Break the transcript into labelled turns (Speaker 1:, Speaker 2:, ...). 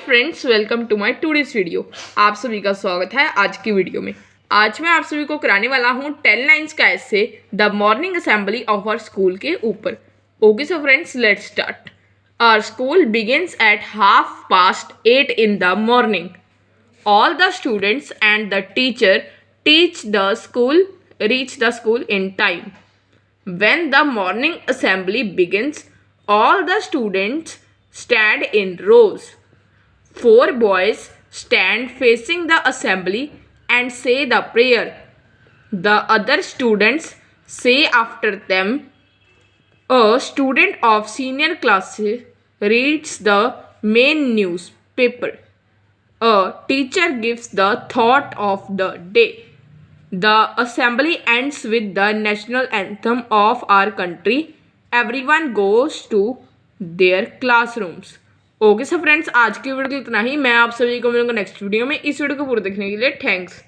Speaker 1: Friends, welcome to my today's video. आप सभी का स्वागत है आज की वीडियो में। आज मैं आप सभी को कराने वाला हूँ 10 लाइन्स का ऐसे the morning assembly of our school के ऊपर। Okay so friends, let's start. Our school begins at 8:30 in the morning. All the students and the teacher reach the school in time. When the morning assembly begins, all the students stand in rows. 4 boys stand facing the assembly and say the prayer. The other students say after them. A student of senior class reads the main newspaper. A teacher gives the thought of the day. The assembly ends with the national anthem of our country. Everyone goes to their classrooms. Okay so friends, आज की video को इतना ही। मैं आप सभी को मिलूंगा next video में। इस वीडियो को पूरा देखने के लिए थैंक्स।